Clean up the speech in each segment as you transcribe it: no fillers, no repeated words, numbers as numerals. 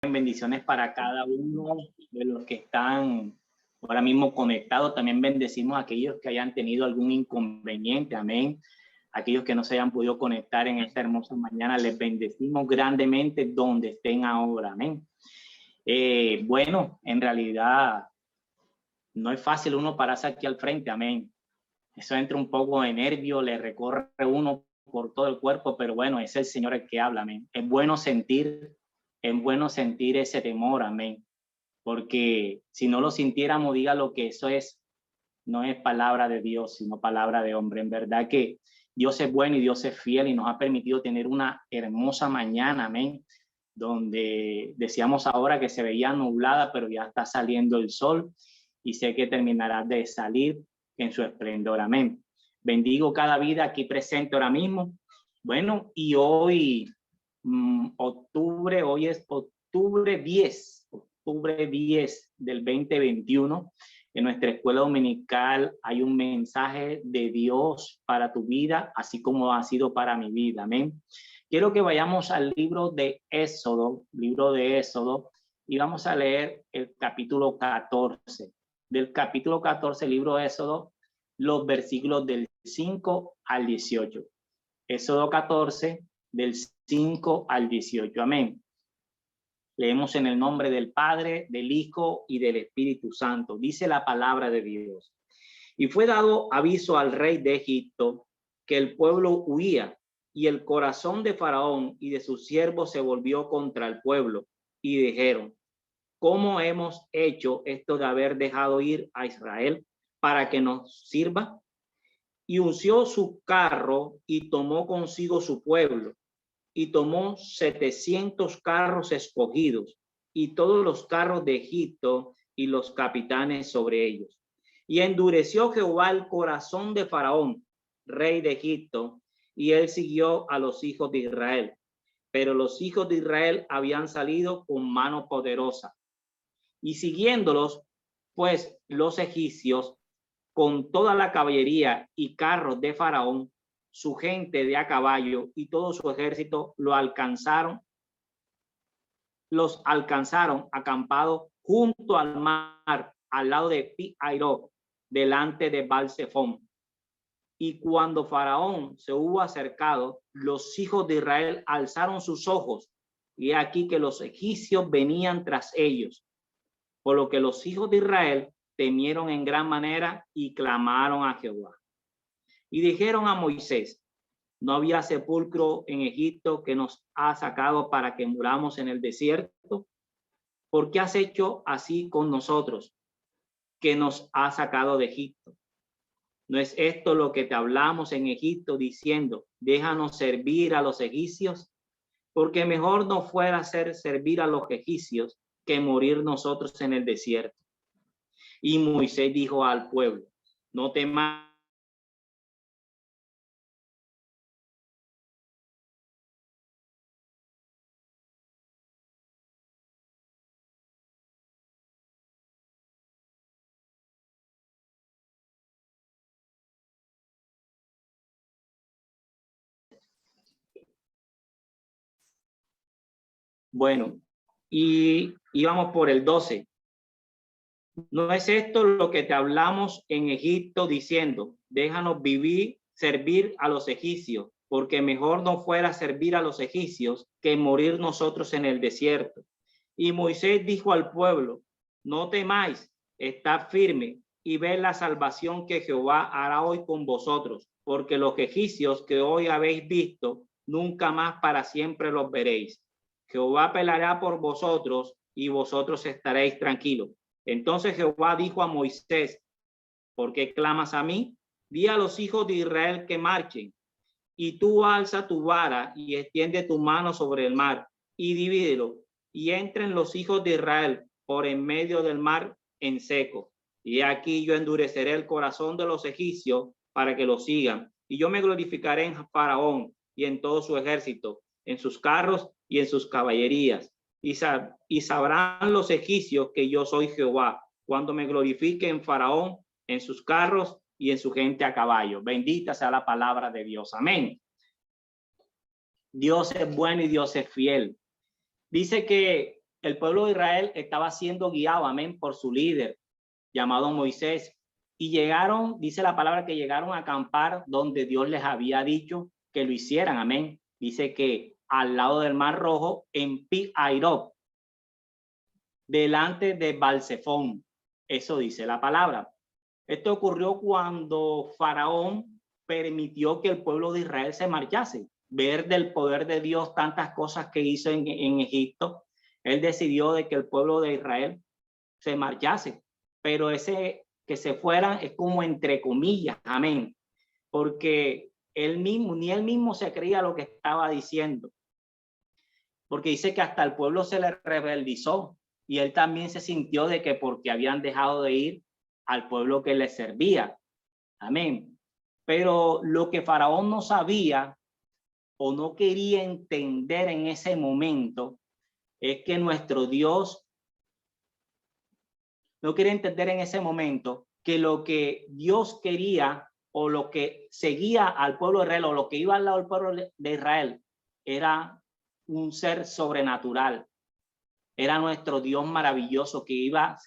bendiciones para cada uno de los que están ahora mismo conectados. También bendecimos a aquellos que hayan tenido algún inconveniente. Amén. Aquellos que no se hayan podido conectar en esta hermosa mañana, les bendecimos grandemente donde estén ahora. Amén. Bueno, en realidad no es fácil uno pararse aquí al frente. Amén. Eso entra un poco de nervio, le recorre uno por todo el cuerpo, pero bueno, es el Señor el que habla. Amén. Es bueno sentir ese temor. Amén. Porque si no lo sintiéramos, diga lo que eso es, no es palabra de Dios, sino palabra de hombre. En verdad que Dios es bueno y Dios es fiel y nos ha permitido tener una hermosa mañana. Amén. Donde decíamos ahora que se veía nublada, pero ya está saliendo el sol y sé que terminará de salir en su esplendor. Amén. Bendigo cada vida aquí presente ahora mismo. Bueno, y hoy, hoy es octubre 10 del 2021. En nuestra escuela dominical hay un mensaje de Dios para tu vida, así como ha sido para mi vida. Amén. Quiero que vayamos al libro de Éxodo, y vamos a leer el capítulo 14. Del capítulo 14, libro de Éxodo, los versículos del 5 al 18. Éxodo 14, del 5 al 18. Amén. Leemos en el nombre del Padre, del Hijo y del Espíritu Santo. Dice la palabra de Dios. Y fue dado aviso al rey de Egipto que el pueblo huía, y el corazón de Faraón y de sus siervos se volvió contra el pueblo, y dijeron: ¿cómo hemos hecho esto de haber dejado ir a Israel para que nos sirva? Y unció su carro y tomó consigo su pueblo, y tomó 700 carros escogidos y todos los carros de Egipto y los capitanes sobre ellos. Y endureció Jehová el corazón de Faraón, rey de Egipto, y él siguió a los hijos de Israel. Pero los hijos de Israel habían salido con mano poderosa. Y siguiéndolos, pues, los egipcios, con toda la caballería y carros de Faraón, su gente de a caballo y todo su ejército, los alcanzaron acampados junto al mar, al lado de Pi-Hahiroth, delante de Baal-Zephón. Y cuando Faraón se hubo acercado, los hijos de Israel alzaron sus ojos, y aquí que los egipcios venían tras ellos, por lo que los hijos de Israel temieron en gran manera y clamaron a Jehová. Y dijeron a Moisés: ¿no había sepulcro en Egipto que nos ha sacado para que muramos en el desierto? ¿Por qué has hecho así con nosotros, que nos ha sacado de Egipto? ¿No es esto lo que te hablamos en Egipto, diciendo: déjanos servir a los egipcios? Porque mejor nos fuera servir a los egipcios que morir nosotros en el desierto. Y Moisés dijo al pueblo: no temáis. Bueno, y vamos por el 12. ¿No es esto lo que te hablamos en Egipto, diciendo: déjanos servir a los egipcios? Porque mejor nos fuera servir a los egipcios que morir nosotros en el desierto. Y Moisés dijo al pueblo: no temáis, estad firme y ved la salvación que Jehová hará hoy con vosotros, porque los egipcios que hoy habéis visto, nunca más para siempre los veréis. Jehová peleará por vosotros y vosotros estaréis tranquilos. Entonces Jehová dijo a Moisés: ¿por qué clamas a mí? Di a los hijos de Israel que marchen. Y tú alza tu vara y extiende tu mano sobre el mar y divídelo, y entren los hijos de Israel por en medio del mar en seco. Y aquí yo endureceré el corazón de los egipcios para que lo sigan. Y yo me glorificaré en Faraón y en todo su ejército, en sus carros y en sus caballerías. Y sabrán los egipcios que yo soy Jehová, cuando me glorifique en Faraón, en sus carros y en su gente a caballo. Bendita sea la palabra de Dios. Amén. Dios es bueno y Dios es fiel. Dice que el pueblo de Israel estaba siendo guiado, amén, por su líder, llamado Moisés. Y llegaron, dice la palabra, que llegaron a acampar donde Dios les había dicho que lo hicieran, amén. Dice que al lado del Mar Rojo, en Pi-Hahiroth, delante de Baal-Zephón. Eso dice la palabra. Esto ocurrió cuando Faraón permitió que el pueblo de Israel se marchase. Ver del poder de Dios tantas cosas que hizo en Egipto, él decidió de que el pueblo de Israel se marchase. Pero ese que se fueran es como entre comillas, amén, porque él mismo, ni él mismo se creía lo que estaba diciendo, porque dice que hasta el pueblo se le rebeldizó y él también se sintió de que porque habían dejado de ir al pueblo que le servía, amén. Pero lo que Faraón no sabía o no quería entender en ese momento es que nuestro Dios no quería entender en ese momento que lo que Dios quería o lo que seguía al pueblo de Israel o lo que iba al lado del pueblo de Israel era un ser sobrenatural. Era nuestro Dios maravilloso que iba,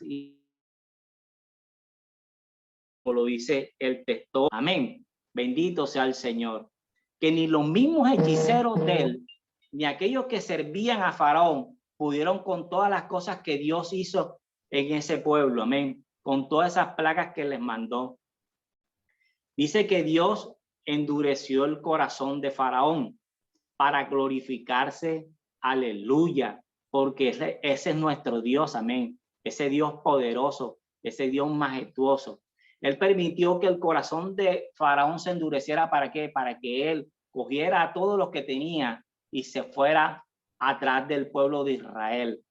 como lo dice el texto. Amén. Bendito sea el Señor. Que ni los mismos hechiceros de él, ni aquellos que servían a Faraón, pudieron con todas las cosas que Dios hizo en ese pueblo. Amén. Con todas esas plagas que les mandó. Dice que Dios endureció el corazón de Faraón para glorificarse. Aleluya. Porque ese es nuestro Dios. Amén. Ese Dios poderoso, ese Dios majestuoso. Él permitió que el corazón de Faraón se endureciera. ¿Para qué? Para que él cogiera a todos los que tenía y se fuera atrás del pueblo de Israel,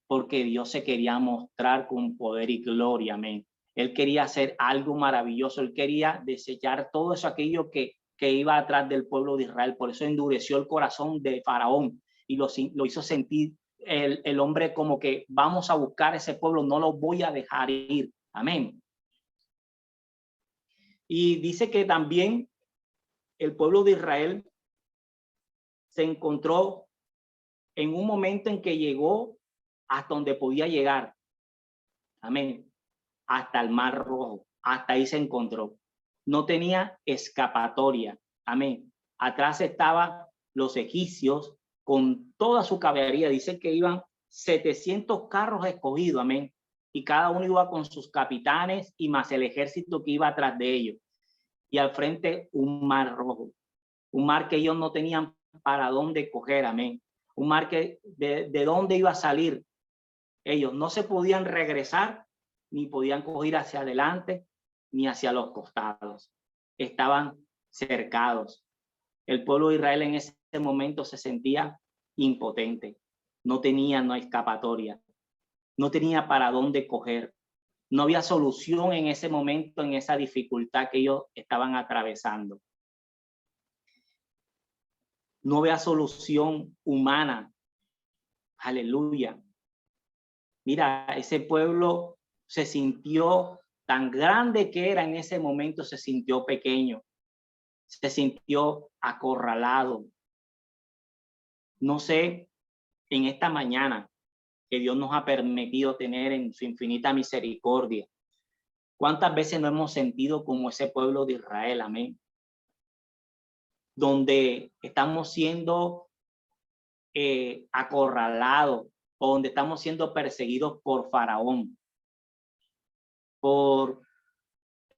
porque Dios se quería mostrar con poder y gloria, amén. Él quería hacer algo maravilloso, él quería desechar todo eso, aquello que iba atrás del pueblo de Israel. Por eso endureció el corazón de Faraón y lo hizo sentir el hombre como que vamos a buscar ese pueblo, no lo voy a dejar ir, amén. Y dice que también el pueblo de Israel se encontró en un momento en que llegó hasta donde podía llegar. Amén. Hasta el Mar Rojo. Hasta ahí se encontró. No tenía escapatoria. Amén. Atrás estaban los egipcios con toda su caballería. Dice que iban 700 carros escogidos. Amén. Y cada uno iba con sus capitanes y más el ejército que iba atrás de ellos. Y al frente un mar rojo. Un mar que ellos no tenían para dónde coger. Amén. Un mar que de dónde iba a salir. Ellos no se podían regresar, ni podían coger hacia adelante, ni hacia los costados. Estaban cercados. El pueblo de Israel en ese momento se sentía impotente. No tenía escapatoria. No tenía para dónde coger. No había solución en ese momento, en esa dificultad que ellos estaban atravesando. No había solución humana. Aleluya. Mira, ese pueblo se sintió tan grande que era en ese momento, se sintió pequeño, se sintió acorralado. No sé, en esta mañana que Dios nos ha permitido tener en su infinita misericordia, ¿cuántas veces nos hemos sentido como ese pueblo de Israel? Amén. Donde estamos siendo acorralados o donde estamos siendo perseguidos por Faraón, por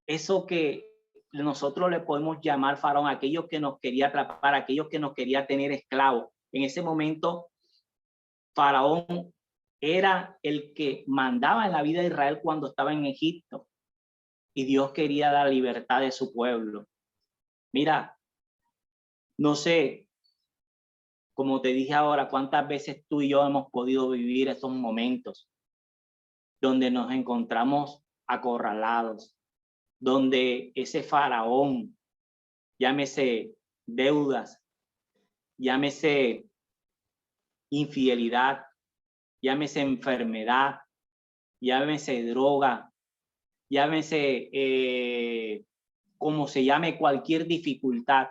eso que nosotros le podemos llamar Faraón, aquellos que nos quería atrapar, aquellos que nos quería tener esclavos. En ese momento, Faraón era el que mandaba en la vida de Israel cuando estaba en Egipto y Dios quería dar libertad de su pueblo. Mira, no sé, como te dije ahora, cuántas veces tú y yo hemos podido vivir estos momentos donde nos encontramos acorralados, donde ese Faraón, llámese deudas, llámese infidelidad, llámese enfermedad, llámese droga, llámese como se llame cualquier dificultad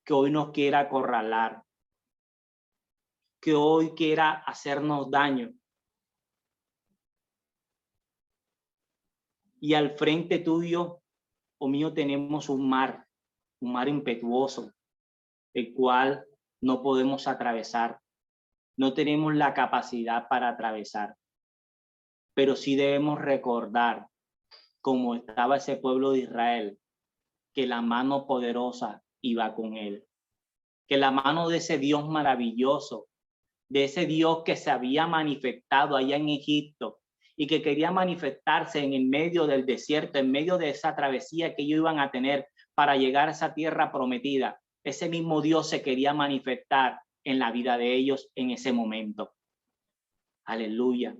que hoy nos quiera acorralar, que hoy quiera hacernos daño. y al frente tuyo o mío tenemos un mar impetuoso, el cual no podemos atravesar. No tenemos la capacidad para atravesar, pero sí debemos recordar, como estaba ese pueblo de Israel, que la mano poderosa iba con él, que la mano de ese Dios maravilloso, de ese Dios que se había manifestado allá en Egipto y que quería manifestarse en el medio del desierto, en medio de esa travesía que ellos iban a tener para llegar a esa tierra prometida. Ese mismo Dios se quería manifestar en la vida de ellos en ese momento. Aleluya.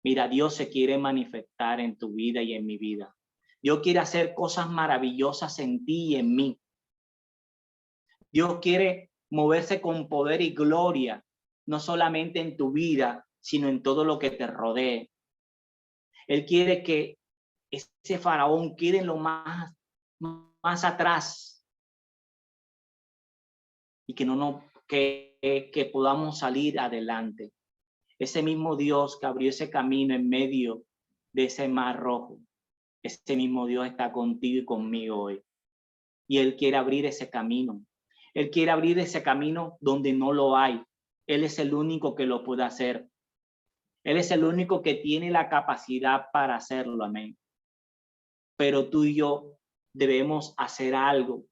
Mira, Dios se quiere manifestar en tu vida y en mi vida. Dios quiere hacer cosas maravillosas en ti y en mí. Dios quiere moverse con poder y gloria, no solamente en tu vida, sino en todo lo que te rodee. Él quiere que ese faraón quede en lo más atrás y que podamos salir adelante. Ese mismo Dios que abrió ese camino en medio de ese mar rojo, ese mismo Dios está contigo y conmigo hoy. Y Él quiere abrir ese camino. Él quiere abrir ese camino donde no lo hay. Él es el único que lo puede hacer. Él es el único que tiene la capacidad para hacerlo. Amén. Pero tú y yo debemos hacer algo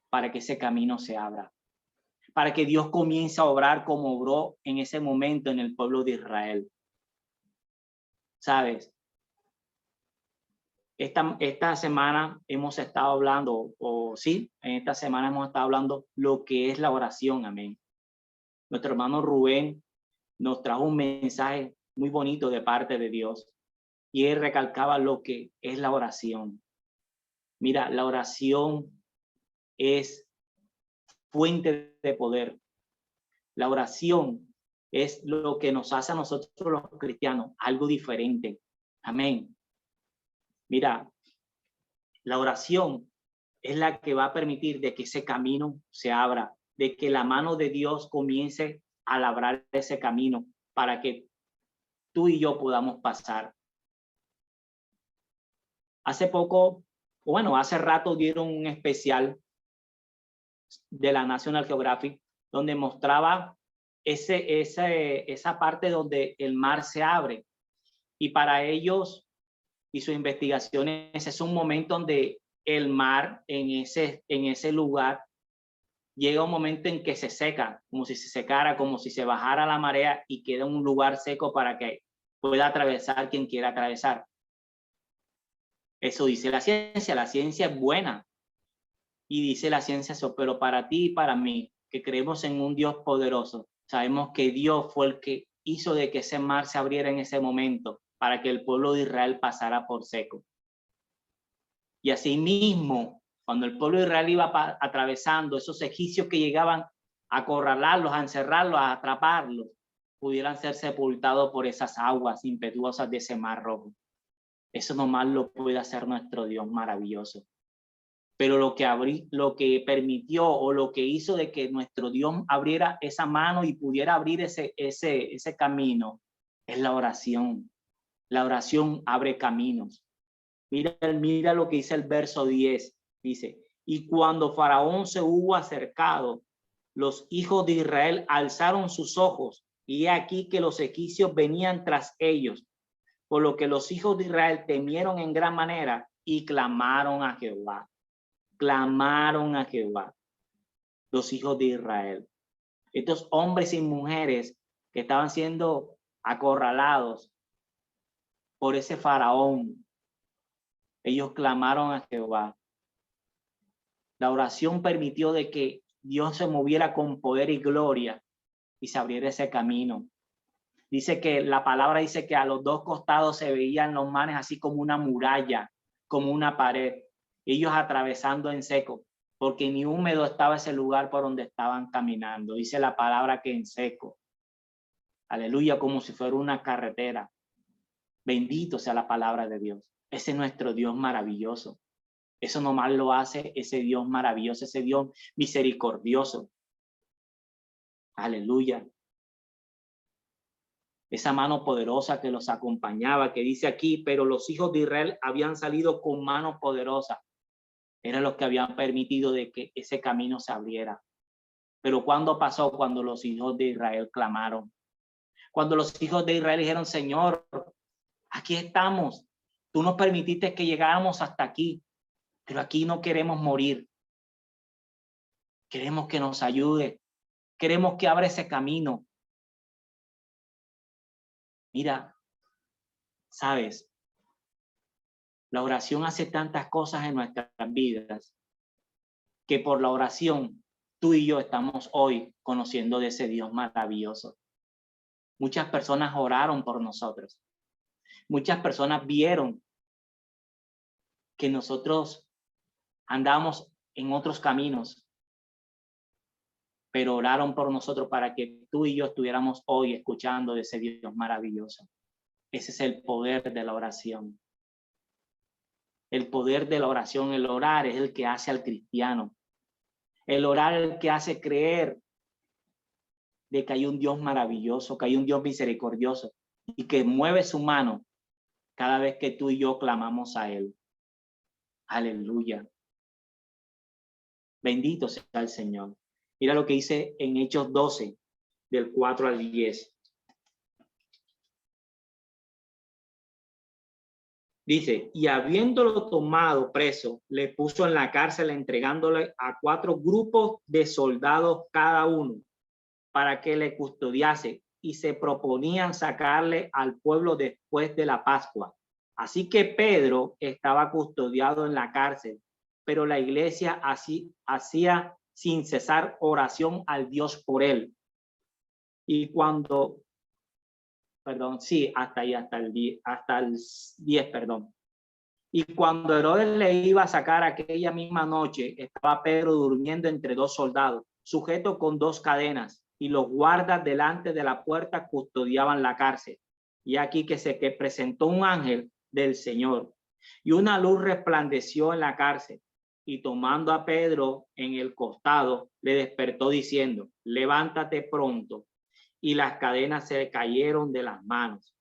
para que ese camino se abra. Para que Dios comience a obrar como obró en ese momento en el pueblo de Israel. ¿Sabes? Esta semana hemos estado hablando, en esta semana hemos estado hablando lo que es la oración, amén. Nuestro hermano Rubén nos trajo un mensaje muy bonito de parte de Dios y él recalcaba lo que es la oración. Mira, la oración es fuente de poder. La oración es lo que nos hace a nosotros los cristianos algo diferente, amén. Mira, la oración es la que va a permitir de que ese camino se abra, de que la mano de Dios comience a labrar ese camino para que tú y yo podamos pasar. Hace poco, hace rato dieron un especial de la National Geographic donde mostraba esa parte donde el mar se abre. Y para ellos y sus investigaciones es un momento donde el mar en ese lugar llega un momento en que se seca, como si se secara, como si se bajara la marea y queda un lugar seco para que pueda atravesar quien quiera atravesar. Eso dice la ciencia es buena. Y dice la ciencia eso, pero para ti y para mí, que creemos en un Dios poderoso, sabemos que Dios fue el que hizo de que ese mar se abriera en ese momento para que el pueblo de Israel pasara por seco. Y así mismo, cuando el pueblo de Israel iba atravesando esos egipcios que llegaban a acorralarlos, a encerrarlos, a atraparlos, pudieran ser sepultados por esas aguas impetuosas de ese mar rojo. Eso nomás lo puede hacer nuestro Dios maravilloso. Pero lo que permitió o lo que hizo de que nuestro Dios abriera esa mano y pudiera abrir ese camino es la oración. La oración abre caminos. Mira lo que dice el verso 10. Dice, y cuando Faraón se hubo acercado, los hijos de Israel alzaron sus ojos y he aquí que los egipcios venían tras ellos, por lo que los hijos de Israel temieron en gran manera y clamaron a Jehová. Clamaron a Jehová, los hijos de Israel. Estos hombres y mujeres que estaban siendo acorralados por ese faraón, ellos clamaron a Jehová. La oración permitió de que Dios se moviera con poder y gloria y se abriera ese camino. Dice que la palabra dice que a los dos costados se veían los mares así como una muralla, como una pared, ellos atravesando en seco, porque ni húmedo estaba ese lugar por donde estaban caminando. Dice la palabra que en seco. Aleluya, como si fuera una carretera. Bendito sea la palabra de Dios. Ese es nuestro Dios maravilloso. Eso nomás lo hace ese Dios maravilloso, ese Dios misericordioso. Aleluya. esa mano poderosa que los acompañaba, que dice aquí, pero los hijos de Israel habían salido con mano poderosa. Eran los que habían permitido de que ese camino se abriera. Pero ¿cuándo pasó? Cuando los hijos de Israel clamaron. Cuando los hijos de Israel dijeron, Señor, aquí estamos. Tú nos permitiste que llegáramos hasta aquí, pero aquí no queremos morir. Queremos que nos ayude. Queremos que abra ese camino. Mira, sabes, la oración hace tantas cosas en nuestras vidas que por la oración tú y yo estamos hoy conociendo de ese Dios maravilloso. Muchas personas oraron por nosotros. Muchas personas vieron que nosotros andamos en otros caminos, pero oraron por nosotros para que tú y yo estuviéramos hoy escuchando de ese Dios maravilloso. Ese es el poder de la oración. El poder de la oración, el orar es el que hace al cristiano. El orar es el que hace creer de que hay un Dios maravilloso, que hay un Dios misericordioso y que mueve su mano cada vez que tú y yo clamamos a Él. Aleluya. Bendito sea el Señor. Mira lo que dice en Hechos 12, del 4 al 10. Dice, y habiéndolo tomado preso, le puso en la cárcel entregándole a 4 grupos de soldados cada uno para que le custodiase, y se proponían sacarle al pueblo después de la Pascua. Así que Pedro estaba custodiado en la cárcel, pero la iglesia así hacía sin cesar oración al Dios por él. Y cuando, perdón, sí, hasta ahí, hasta el 10, perdón. Y cuando Herodes le iba a sacar aquella misma noche, estaba Pedro durmiendo entre 2 soldados, sujeto con 2 cadenas, y los guardas delante de la puerta custodiaban la cárcel. Y aquí que presentó un ángel del Señor, y una luz resplandeció en la cárcel, y tomando a Pedro en el costado, le despertó diciendo, levántate pronto. Y las cadenas se le cayeron de las manos.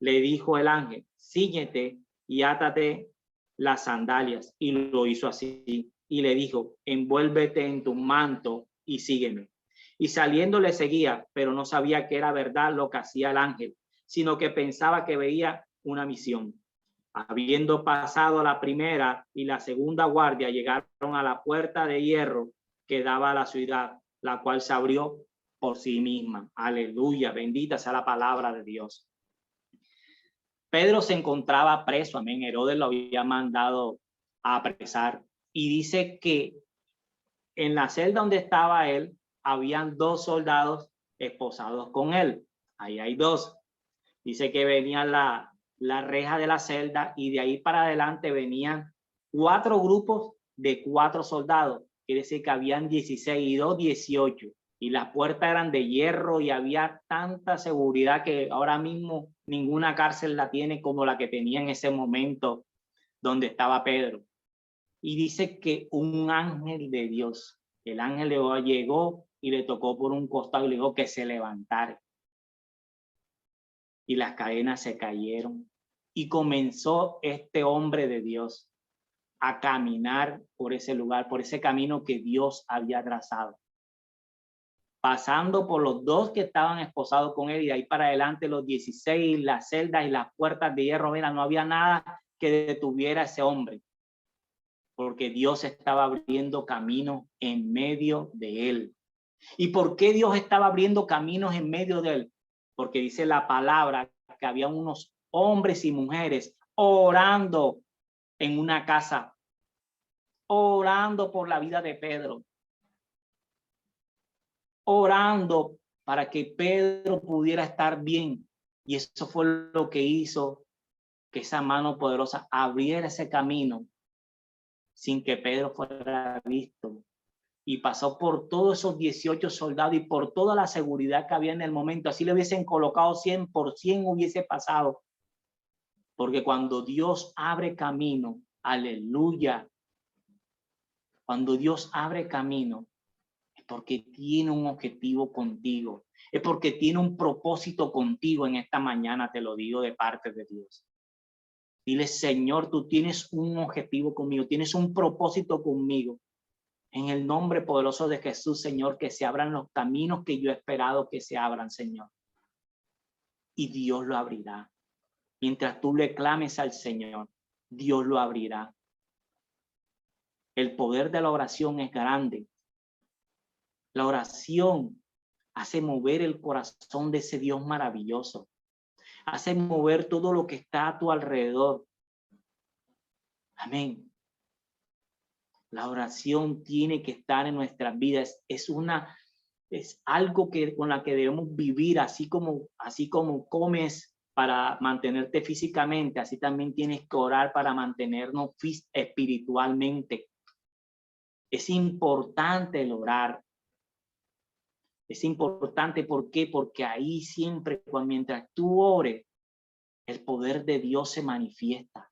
Le dijo el ángel, cíñete y átate las sandalias. Y lo hizo así. Y le dijo, envuélvete en tu manto y sígueme. Y saliendo le seguía, pero no sabía que era verdad lo que hacía el ángel, sino que pensaba que veía una visión. Habiendo pasado la primera y la segunda guardia, llegaron a la puerta de hierro que daba a la ciudad, la cual se abrió por sí misma. Aleluya, bendita sea la palabra de Dios. Pedro se encontraba preso, amén. Herodes lo había mandado a apresar. Y dice que en la celda donde estaba él, habían 2 soldados esposados con él. Ahí hay 2. Dice que venía la reja de la celda y de ahí para adelante venían 4 grupos de 4 soldados. Quiere decir que habían 16 y 2, 18. Y las puertas eran de hierro y había tanta seguridad que ahora mismo ninguna cárcel la tiene como la que tenía en ese momento donde estaba Pedro. Y dice que un ángel de Dios, el ángel de Dios llegó y le tocó por un costado y le dijo que se levantara. Y las cadenas se cayeron. Y comenzó este hombre de Dios a caminar por ese lugar, por ese camino que Dios había trazado. Pasando por los 2 que estaban esposados con él y de ahí para adelante los 16, las celdas y las puertas de hierro. Mira, no había nada que detuviera a ese hombre, porque Dios estaba abriendo caminos en medio de él. ¿Y por qué Dios estaba abriendo caminos en medio de él? Porque dice la palabra que había unos hombres y mujeres orando en una casa, orando por la vida de Pedro, orando para que Pedro pudiera estar bien. Y eso fue lo que hizo que esa mano poderosa abriera ese camino sin que Pedro fuera visto. Y pasó por todos esos 18 soldados y por toda la seguridad que había en el momento. Así le hubiesen colocado 100%, hubiese pasado. Porque cuando Dios abre camino, aleluya, cuando Dios abre camino, es porque tiene un objetivo contigo. Es porque tiene un propósito contigo en esta mañana, te lo digo de parte de Dios. Dile, Señor, tú tienes un objetivo conmigo, tienes un propósito conmigo. En el nombre poderoso de Jesús, Señor, que se abran los caminos que yo he esperado que se abran, Señor. Y Dios lo abrirá. Mientras tú le clames al Señor, Dios lo abrirá. El poder de la oración es grande. La oración hace mover el corazón de ese Dios maravilloso. Hace mover todo lo que está a tu alrededor. Amén. La oración tiene que estar en nuestras vidas. Es algo con la que debemos vivir, así como comes para mantenerte físicamente, así también tienes que orar para mantenernos espiritualmente. Es importante el orar. Es importante, ¿por qué? Porque ahí siempre, mientras tú ores, el poder de Dios se manifiesta.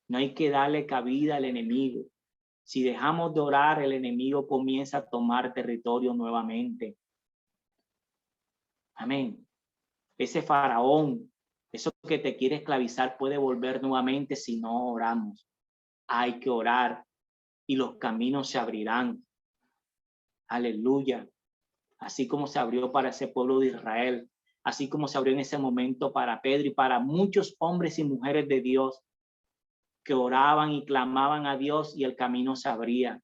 No hay que darle cabida al enemigo. Si dejamos de orar, el enemigo comienza a tomar territorio nuevamente. Amén. Ese faraón, eso que te quiere esclavizar, puede volver nuevamente si no oramos. Hay que orar y los caminos se abrirán. Aleluya. Así como se abrió para ese pueblo de Israel, así como se abrió en ese momento para Pedro y para muchos hombres y mujeres de Dios que oraban y clamaban a Dios y el camino se abría.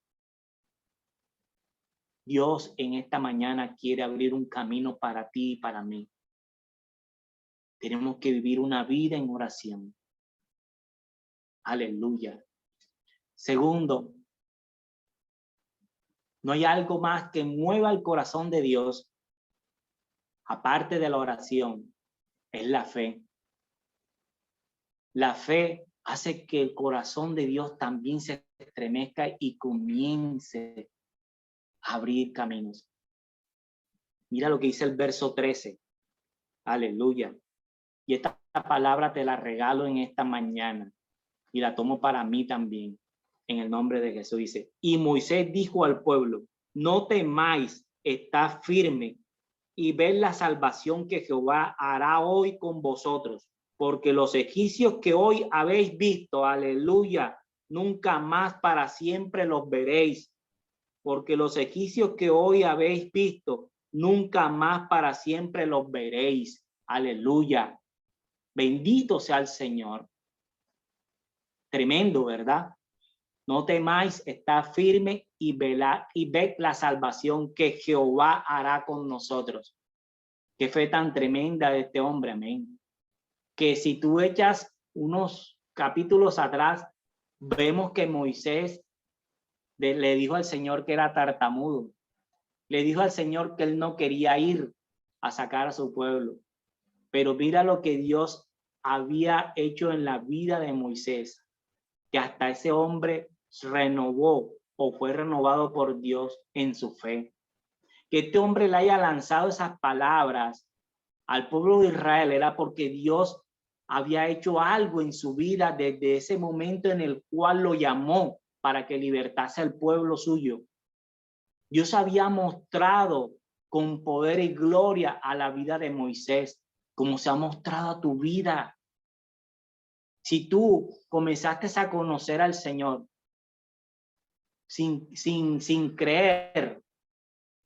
Dios en esta mañana quiere abrir un camino para ti y para mí. Tenemos que vivir una vida en oración. Aleluya. Segundo, no hay algo más que mueva el corazón de Dios, aparte de la oración, es la fe. La fe hace que el corazón de Dios también se estremezca y comience a abrir caminos. Mira lo que dice el verso 13. Aleluya. Y esta palabra te la regalo en esta mañana y la tomo para mí también. En el nombre de Jesús dice, y Moisés dijo al pueblo, no temáis, estad firme y ved la salvación que Jehová hará hoy con vosotros, porque los egipcios que hoy habéis visto, aleluya, nunca más para siempre los veréis, porque los egipcios que hoy habéis visto, nunca más para siempre los veréis, aleluya. Bendito sea el Señor. Tremendo, ¿verdad? No temáis, está firme y ved la salvación que Jehová hará con nosotros. Qué fe tan tremenda de este hombre, amén. Que si tú echas unos capítulos atrás, vemos que Moisés le dijo al Señor que era tartamudo. Le dijo al Señor que él no quería ir a sacar a su pueblo. Pero mira lo que Dios había hecho en la vida de Moisés, que hasta ese hombre renovó o fue renovado por Dios en su fe. Que este hombre le haya lanzado esas palabras al pueblo de Israel era porque Dios había hecho algo en su vida desde ese momento en el cual lo llamó para que libertase al pueblo suyo. Dios había mostrado con poder y gloria a la vida de Moisés, como se ha mostrado a tu vida. Si tú comenzaste a conocer al Señor sin creer,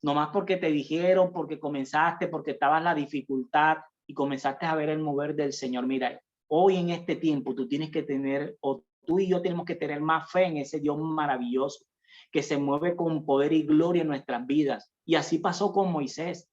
nomás porque te dijeron, porque comenzaste, porque estabas en la dificultad y comenzaste a ver el mover del Señor. Mira, hoy en este tiempo tú tienes que tener, o tú y yo tenemos que tener más fe en ese Dios maravilloso que se mueve con poder y gloria en nuestras vidas. Y así pasó con Moisés,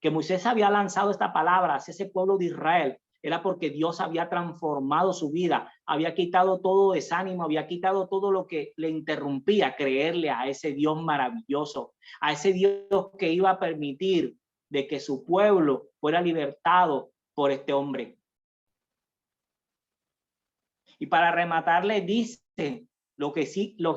que Moisés había lanzado esta palabra hacia ese pueblo de Israel. Era porque Dios había transformado su vida, había quitado todo desánimo, había quitado todo lo que le interrumpía creerle a ese Dios maravilloso, a ese Dios que iba a permitir de que su pueblo fuera libertado por este hombre. Y para rematarle dice, los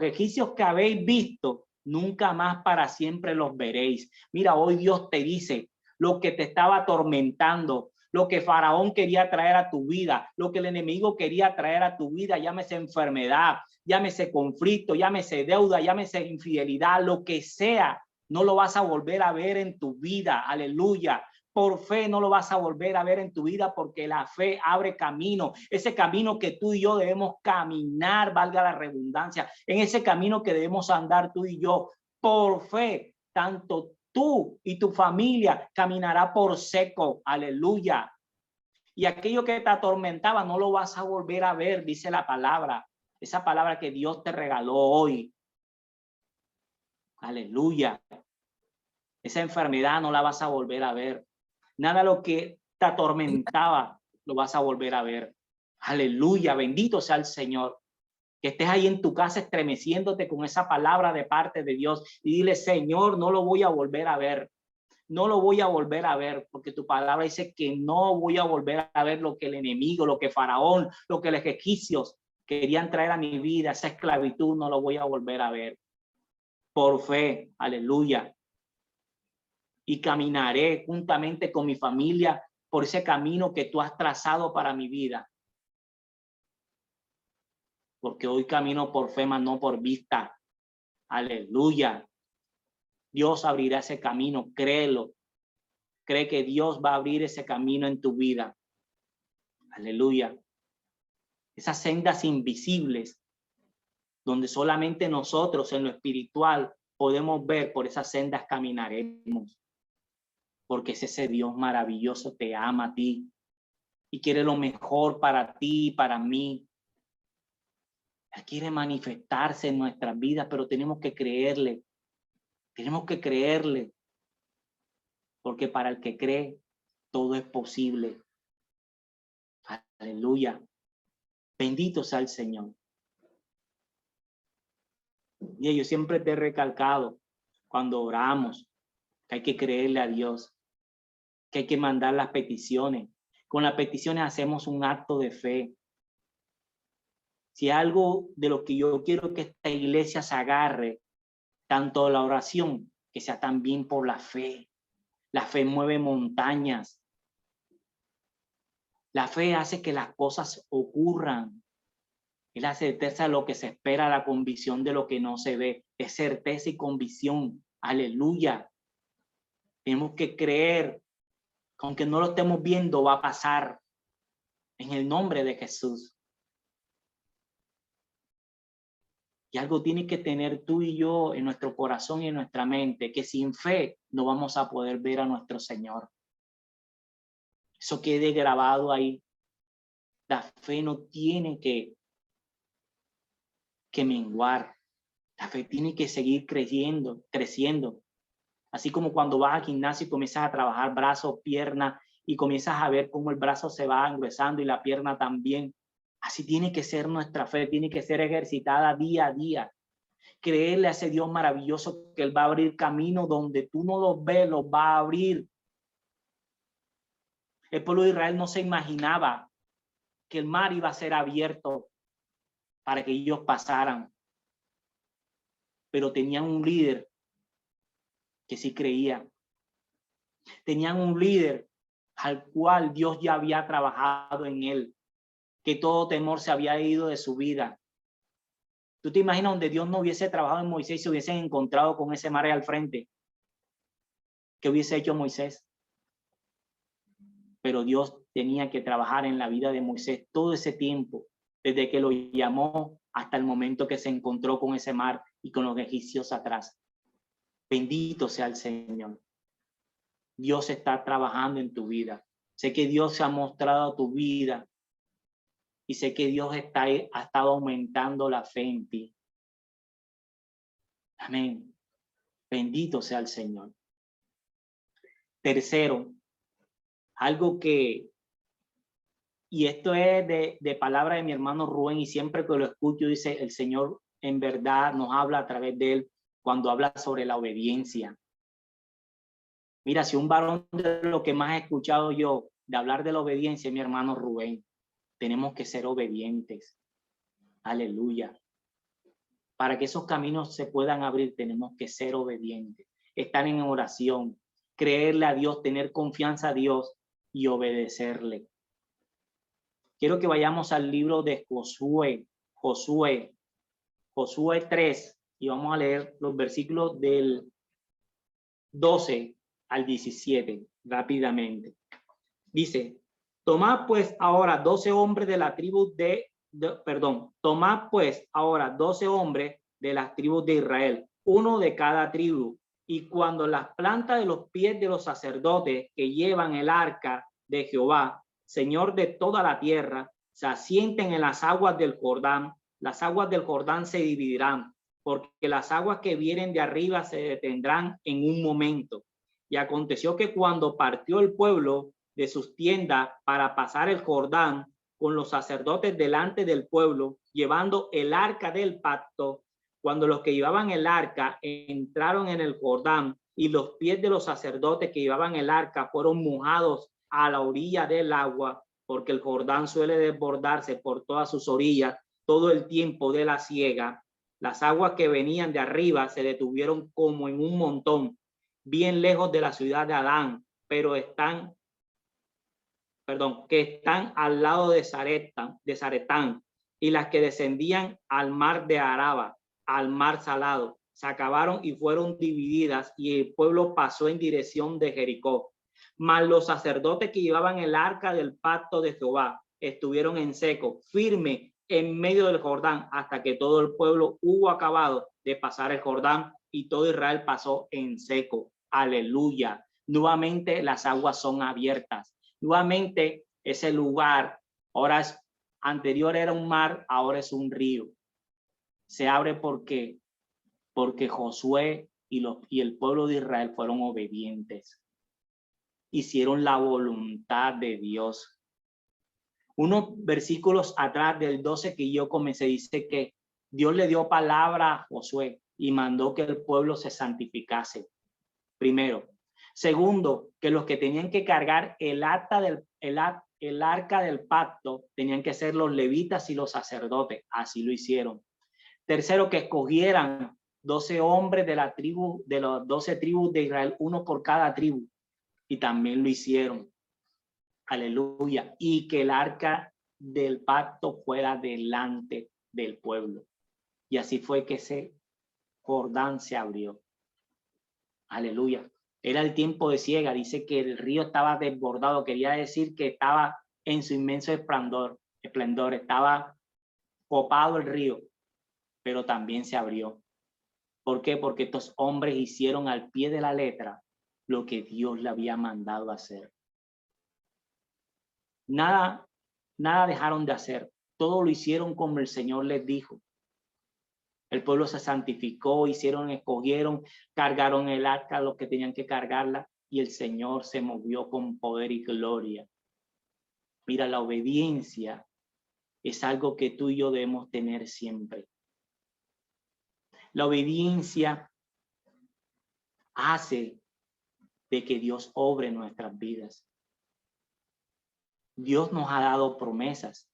egipcios que habéis visto, nunca más para siempre los veréis. Mira, hoy Dios te dice, lo que te estaba atormentando, lo que Faraón quería traer a tu vida, lo que el enemigo quería traer a tu vida, llámese enfermedad, llámese conflicto, llámese deuda, llámese infidelidad, lo que sea, no lo vas a volver a ver en tu vida. Aleluya. Por fe no lo vas a volver a ver en tu vida, porque la fe abre camino, ese camino que tú y yo debemos caminar, valga la redundancia, en ese camino que debemos andar tú y yo por fe. Tanto tú y tu familia caminará por seco. Aleluya. Y aquello que te atormentaba no lo vas a volver a ver, dice la palabra, esa palabra que Dios te regaló hoy. Aleluya. Esa enfermedad no la vas a volver a ver. Nada lo que te atormentaba lo vas a volver a ver. Aleluya, bendito sea el Señor. Que estés ahí en tu casa estremeciéndote con esa palabra de parte de Dios y dile, Señor, no lo voy a volver a ver. No lo voy a volver a ver, porque tu palabra dice que no voy a volver a ver lo que el enemigo, lo que Faraón, lo que los egipcios querían traer a mi vida, esa esclavitud, no lo voy a volver a ver. Por fe, aleluya. Y caminaré juntamente con mi familia por ese camino que tú has trazado para mi vida. Porque hoy camino por fe, mas no por vista. Aleluya. Dios abrirá ese camino, créelo. Cree que Dios va a abrir ese camino en tu vida. Aleluya. Esas sendas invisibles, donde solamente nosotros en lo espiritual podemos ver, por esas sendas caminaremos. Porque es ese Dios maravilloso, te ama a ti y quiere lo mejor para ti y para mí. Él quiere manifestarse en nuestras vidas, pero tenemos que creerle. Tenemos que creerle. Porque para el que cree, todo es posible. Aleluya. Bendito sea el Señor. Y yo siempre te he recalcado cuando oramos que hay que creerle a Dios, que hay que mandar las peticiones. Con las peticiones hacemos un acto de fe. Si algo de lo que yo quiero que esta iglesia se agarre, tanto la oración, que sea también por la fe. La fe mueve montañas. La fe hace que las cosas ocurran. Es la certeza de lo que se espera, la convicción de lo que no se ve. Es certeza y convicción. Aleluya. Tenemos que creer que aunque no lo estemos viendo, va a pasar en el nombre de Jesús. Y algo tiene que tener tú y yo en nuestro corazón y en nuestra mente, que sin fe no vamos a poder ver a nuestro Señor. Eso quede grabado ahí. La fe no tiene que menguar. La fe tiene que seguir creciendo. Así como cuando vas al gimnasio y comienzas a trabajar brazos, piernas, y comienzas a ver cómo el brazo se va engruesando y la pierna también. Así tiene que ser nuestra fe, tiene que ser ejercitada día a día. Creerle a ese Dios maravilloso que Él va a abrir camino donde tú no los ves, los va a abrir. El pueblo de Israel no se imaginaba que el mar iba a ser abierto para que ellos pasaran. Pero tenían un líder que sí creía. Tenían un líder al cual Dios ya había trabajado en él, que todo temor se había ido de su vida. ¿Tú te imaginas donde Dios no hubiese trabajado en Moisés y se hubiesen encontrado con ese mar al frente? ¿Qué hubiese hecho Moisés? Pero Dios tenía que trabajar en la vida de Moisés todo ese tiempo, desde que lo llamó hasta el momento que se encontró con ese mar y con los egipcios atrás. Bendito sea el Señor. Dios está trabajando en tu vida. Sé que Dios se ha mostrado a tu vida y sé que Dios ha estado aumentando la fe en ti. Amén. Bendito sea el Señor. Tercero, algo que, y esto es de palabra de mi hermano Rubén, y siempre que lo escucho dice, el Señor en verdad nos habla a través de él cuando habla sobre la obediencia. Mira, si un varón de lo que más he escuchado yo de hablar de la obediencia es mi hermano Rubén. Tenemos que ser obedientes. Aleluya. Para que esos caminos se puedan abrir, tenemos que ser obedientes. Estar en oración, creerle a Dios, tener confianza a Dios y obedecerle. Quiero que vayamos al libro de Josué 3, y vamos a leer los versículos del 12 al 17 rápidamente. Dice: tomad pues ahora 12 hombres de la tribu tomad pues ahora 12 hombres de las tribus de Israel, uno de cada tribu, y cuando las plantas de los pies de los sacerdotes que llevan el arca de Jehová, Señor de toda la tierra, se asienten en las aguas del Jordán, las aguas del Jordán se dividirán, porque las aguas que vienen de arriba se detendrán en un momento. Y aconteció que cuando partió el pueblo de sus tiendas para pasar el Jordán, con los sacerdotes delante del pueblo, llevando el arca del pacto, cuando los que llevaban el arca entraron en el Jordán, y los pies de los sacerdotes que llevaban el arca fueron mojados a la orilla del agua, porque el Jordán suele desbordarse por todas sus orillas todo el tiempo de la siega, las aguas que venían de arriba se detuvieron como en un montón, bien lejos de la ciudad de Adán, pero que están al lado de Zaretán, y las que descendían al mar de Araba, al mar salado, se acabaron y fueron divididas, y el pueblo pasó en dirección de Jericó. Mas los sacerdotes que llevaban el arca del pacto de Jehová estuvieron en seco, firme en medio del Jordán, hasta que todo el pueblo hubo acabado de pasar el Jordán, y todo Israel pasó en seco. Aleluya. Nuevamente las aguas son abiertas. Nuevamente ese lugar, anterior era un mar, ahora es un río. Se abre porque Josué y el pueblo de Israel fueron obedientes. Hicieron la voluntad de Dios. Unos versículos atrás del 12 que yo comencé, dice que Dios le dio palabra a Josué y mandó que el pueblo se santificase. Primero. Segundo, que los que tenían que cargar el arca del pacto tenían que ser los levitas y los sacerdotes. Así lo hicieron. Tercero, que escogieran 12 hombres de la tribu, de las 12 tribus de Israel, uno por cada tribu. Y también lo hicieron. Aleluya. Y que el arca del pacto fuera delante del pueblo. Y así fue que ese Jordán se abrió. Aleluya. Era el tiempo de siega. Dice que el río estaba desbordado. Quería decir que estaba en su inmenso esplendor. Estaba copado el río, pero también se abrió. ¿Por qué? Porque estos hombres hicieron al pie de la letra lo que Dios le había mandado hacer. Nada dejaron de hacer. Todo lo hicieron como el Señor les dijo. El pueblo se santificó, escogieron, cargaron el arca, los que tenían que cargarla, y el Señor se movió con poder y gloria. Mira, la obediencia es algo que tú y yo debemos tener siempre. La obediencia hace de que Dios obre en nuestras vidas. Dios nos ha dado promesas,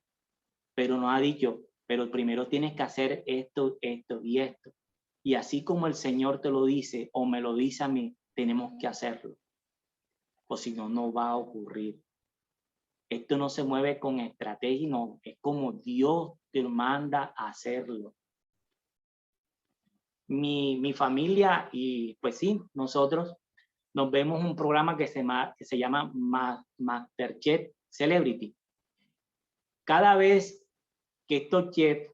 pero nos ha dicho, pero primero tienes que hacer esto, esto y esto. Y así como el Señor te lo dice o me lo dice a mí, tenemos que hacerlo. O si no, no va a ocurrir. Esto no se mueve con estrategia, no, es como Dios te manda a hacerlo. Mi familia y pues sí, nosotros nos vemos un programa que se llama MasterChef Celebrity. Cada vez que estos chefs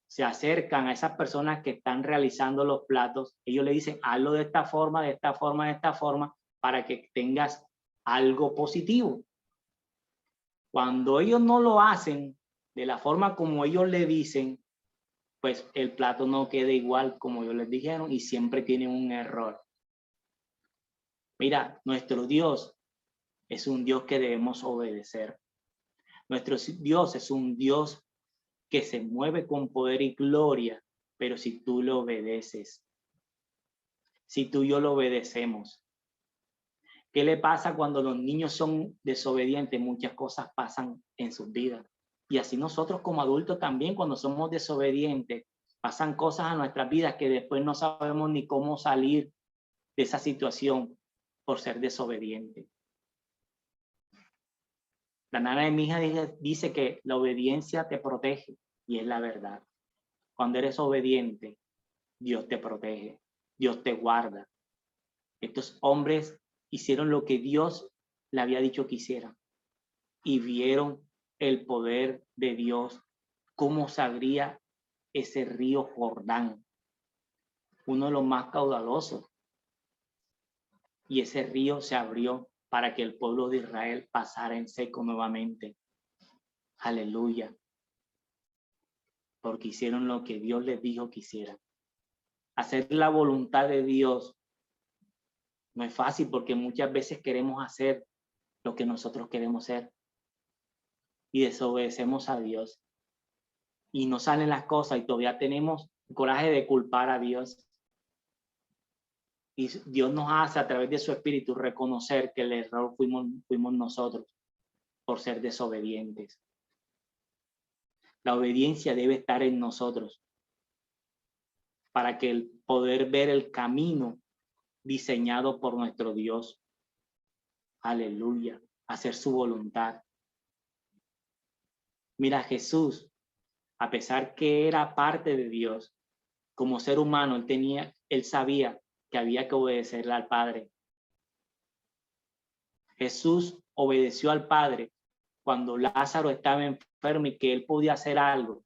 se acercan a esas personas que están realizando los platos, ellos le dicen, hazlo de esta forma, de esta forma, de esta forma, para que tengas algo positivo. Cuando ellos no lo hacen de la forma como ellos le dicen, pues el plato no queda igual como ellos les dijeron y siempre tienen un error. Mira, nuestro Dios es un Dios que debemos obedecer. Nuestro Dios es un Dios que se mueve con poder y gloria, pero si tú lo obedeces, si tú y yo lo obedecemos. ¿Qué le pasa cuando los niños son desobedientes? Muchas cosas pasan en sus vidas. Y así nosotros como adultos también, cuando somos desobedientes, pasan cosas a nuestras vidas que después no sabemos ni cómo salir de esa situación por ser desobediente. La nana de mi hija dice que la obediencia te protege, y es la verdad. Cuando eres obediente, Dios te protege, Dios te guarda. Estos hombres hicieron lo que Dios le había dicho que hicieran y vieron el poder de Dios, cómo se abría ese río Jordán, uno de los más caudalosos. Y ese río se abrió para que el pueblo de Israel pasara en seco nuevamente. Aleluya. Porque hicieron lo que Dios les dijo que hicieran. Hacer la voluntad de Dios no es fácil, porque muchas veces queremos hacer lo que nosotros queremos hacer y desobedecemos a Dios. Y no salen las cosas y todavía tenemos el coraje de culpar a Dios. Y Dios nos hace a través de su Espíritu reconocer que el error fuimos nosotros por ser desobedientes. La obediencia debe estar en nosotros para que el poder ver el camino diseñado por nuestro Dios. Aleluya. Hacer su voluntad. Mira, Jesús, a pesar que era parte de Dios, como ser humano, él sabía que había que obedecerle al Padre. Jesús obedeció al Padre cuando Lázaro estaba enfermo y que él podía hacer algo.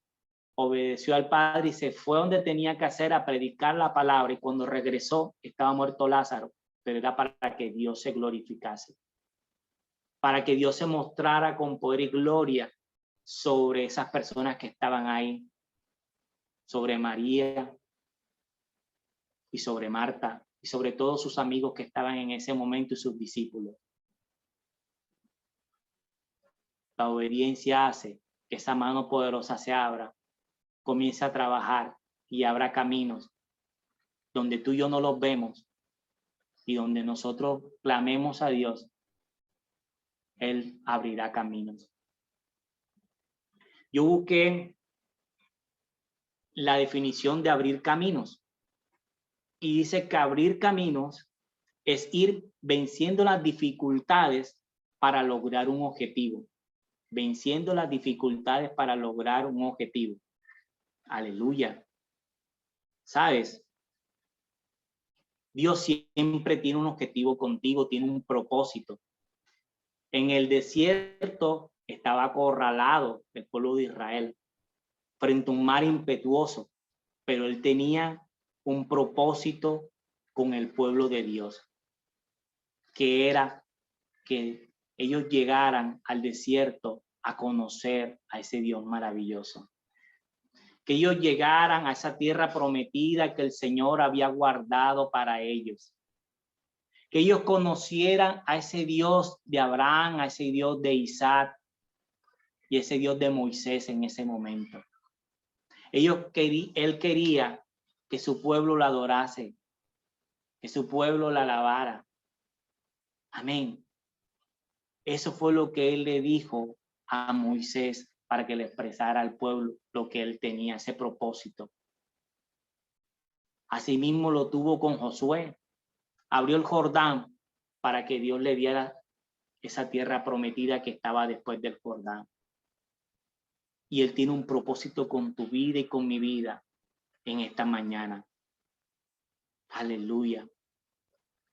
Obedeció al Padre y se fue donde tenía que hacer, a predicar la palabra, y cuando regresó estaba muerto Lázaro, pero era para que Dios se glorificase, para que Dios se mostrara con poder y gloria sobre esas personas que estaban ahí, sobre María y sobre Marta y sobre todos sus amigos que estaban en ese momento y sus discípulos. La obediencia hace que esa mano poderosa se abra, comience a trabajar y abra caminos donde tú y yo no los vemos, y donde nosotros clamemos a Dios, Él abrirá caminos. Yo busqué la definición de abrir caminos y dice que abrir caminos es ir venciendo las dificultades para lograr un objetivo. Venciendo las dificultades para lograr un objetivo. Aleluya. ¿Sabes? Dios siempre tiene un objetivo contigo, tiene un propósito. En el desierto estaba acorralado el pueblo de Israel frente a un mar impetuoso, pero él tenía un propósito con el pueblo de Dios, que era que ellos llegaran al desierto a conocer a ese Dios maravilloso, que ellos llegaran a esa tierra prometida que el Señor había guardado para ellos, que ellos conocieran a ese Dios de Abraham, a ese Dios de Isaac y ese Dios de Moisés en ese momento. Él quería que su pueblo la adorase, que su pueblo la alabara. Amén. Eso fue lo que él le dijo a Moisés para que le expresara al pueblo lo que él tenía, ese propósito. Asimismo lo tuvo con Josué. Abrió el Jordán para que Dios le diera esa tierra prometida que estaba después del Jordán. Y él tiene un propósito con tu vida y con mi vida en esta mañana. Aleluya.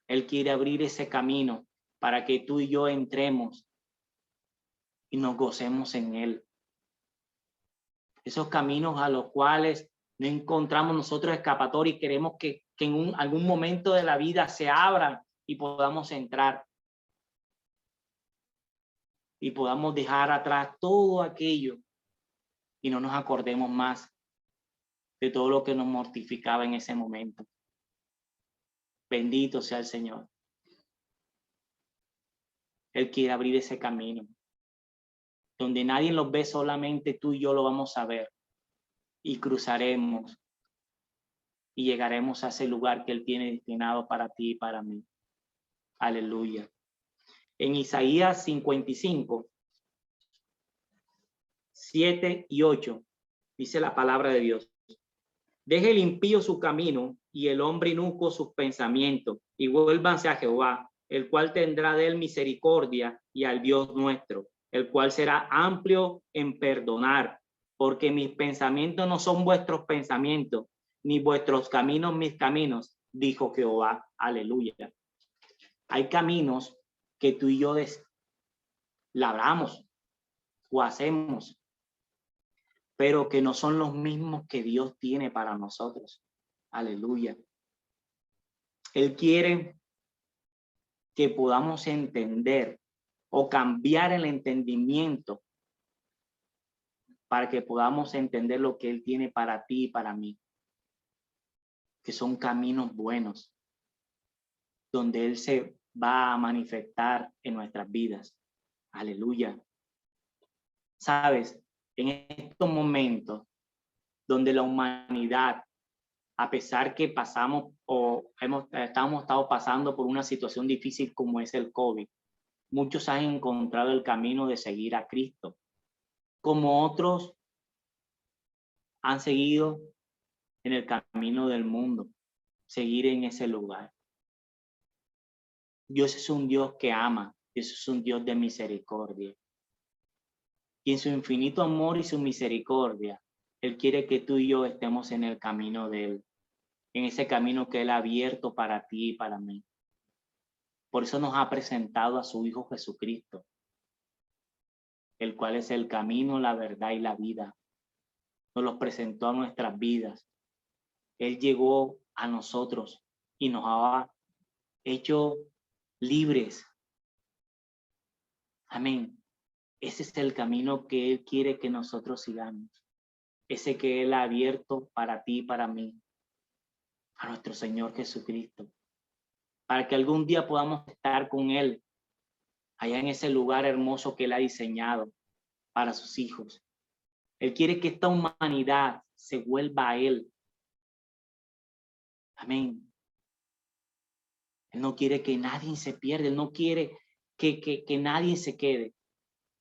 Él quiere abrir ese camino para que tú y yo entremos y nos gocemos en él. Esos caminos a los cuales no encontramos nosotros escapatoria y queremos que en algún momento de la vida se abran y podamos entrar. Y podamos dejar atrás todo aquello y no nos acordemos más de todo lo que nos mortificaba en ese momento. Bendito sea el Señor. Él quiere abrir ese camino donde nadie los ve, solamente tú y yo lo vamos a ver, y cruzaremos y llegaremos a ese lugar que Él tiene destinado para ti y para mí. Aleluya. En Isaías 55, 7 y 8, dice la palabra de Dios: deje el impío su camino y el hombre inicuo sus pensamientos, y vuélvanse a Jehová, el cual tendrá de él misericordia, y al Dios nuestro, el cual será amplio en perdonar, porque mis pensamientos no son vuestros pensamientos, ni vuestros caminos mis caminos, dijo Jehová. Aleluya. Hay caminos que tú y yo labramos o hacemos, pero que no son los mismos que Dios tiene para nosotros. Aleluya. Él quiere que podamos entender o cambiar el entendimiento para que podamos entender lo que Él tiene para ti y para mí, que son caminos buenos, donde Él se va a manifestar en nuestras vidas. Aleluya. Sabes, en estos momentos donde la humanidad, a pesar que pasamos o estamos estado pasando por una situación difícil como es el COVID, muchos han encontrado el camino de seguir a Cristo, como otros han seguido en el camino del mundo, seguir en ese lugar. Dios es un Dios que ama, Dios es un Dios de misericordia. Y en su infinito amor y su misericordia, Él quiere que tú y yo estemos en el camino de Él, en ese camino que Él ha abierto para ti y para mí. Por eso nos ha presentado a su Hijo Jesucristo, el cual es el camino, la verdad y la vida. Nos los presentó a nuestras vidas. Él llegó a nosotros y nos ha hecho libres. Amén. Ese es el camino que Él quiere que nosotros sigamos. Ese que Él ha abierto para ti y para mí. A nuestro Señor Jesucristo. Para que algún día podamos estar con Él. Allá en ese lugar hermoso que Él ha diseñado para sus hijos. Él quiere que esta humanidad se vuelva a Él. Amén. Él no quiere que nadie se pierda. Él no quiere que nadie se quede.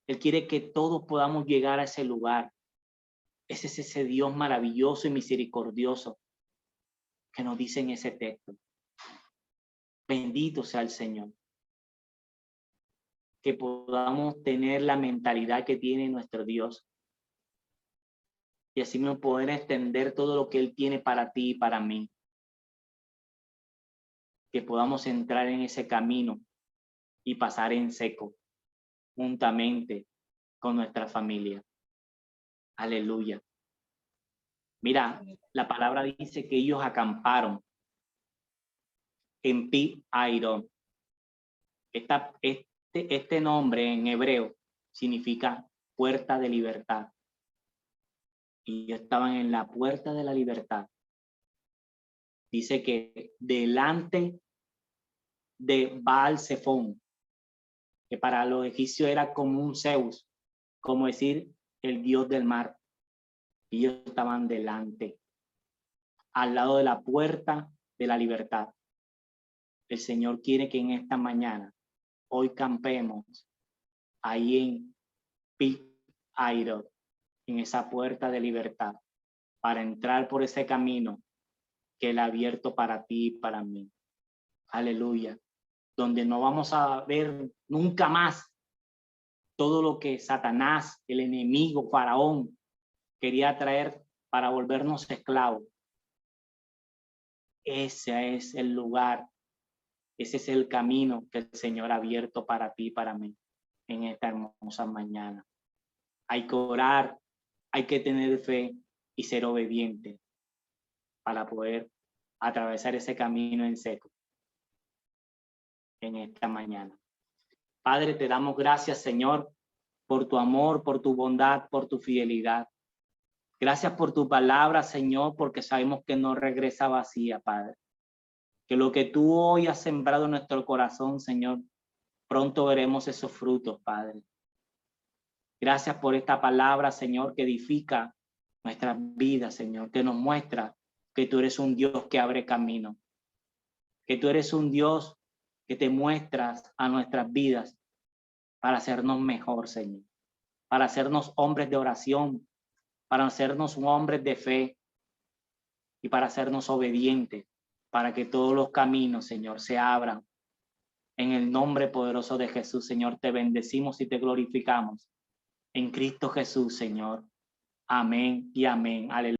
Él quiere que todos podamos llegar a ese lugar. Ese es ese Dios maravilloso y misericordioso que nos dice en ese texto. Bendito sea el Señor. Que podamos tener la mentalidad que tiene nuestro Dios. Y así no poder extender todo lo que Él tiene para ti y para mí. Que podamos entrar en ese camino y pasar en seco, juntamente con nuestra familia. Aleluya. Mira, la palabra dice que ellos acamparon en Pi-Hahiroth. Este nombre en hebreo significa puerta de libertad. Y ellos estaban en la puerta de la libertad. Dice que delante de Baal-Zephón, que para los egipcios era como un Zeus, como decir el dios del mar. Y ellos estaban delante, al lado de la puerta de la libertad. El Señor quiere que en esta mañana, hoy campemos ahí en Pi-Hahiroth, en esa puerta de libertad, para entrar por ese camino que Él ha abierto para ti y para mí. Aleluya. Donde no vamos a ver nunca más todo lo que Satanás, el enemigo, Faraón, quería traer para volvernos esclavos. Ese es el lugar, ese es el camino que el Señor ha abierto para ti y para mí en esta hermosa mañana. Hay que orar, hay que tener fe y ser obediente para poder atravesar ese camino en seco en esta mañana. Padre, te damos gracias, Señor, por tu amor, por tu bondad, por tu fidelidad. Gracias por tu palabra, Señor, porque sabemos que no regresa vacía, Padre. Que lo que tú hoy has sembrado en nuestro corazón, Señor, pronto veremos esos frutos, Padre. Gracias por esta palabra, Señor, que edifica nuestras vidas, Señor, que nos muestra que tú eres un Dios que abre camino, que tú eres un Dios que te muestras a nuestras vidas para hacernos mejor, Señor, para hacernos hombres de oración, para hacernos hombres de fe y para hacernos obedientes, para que todos los caminos, Señor, se abran. En el nombre poderoso de Jesús, Señor, te bendecimos y te glorificamos en Cristo Jesús, Señor. Amén y amén. Aleluya.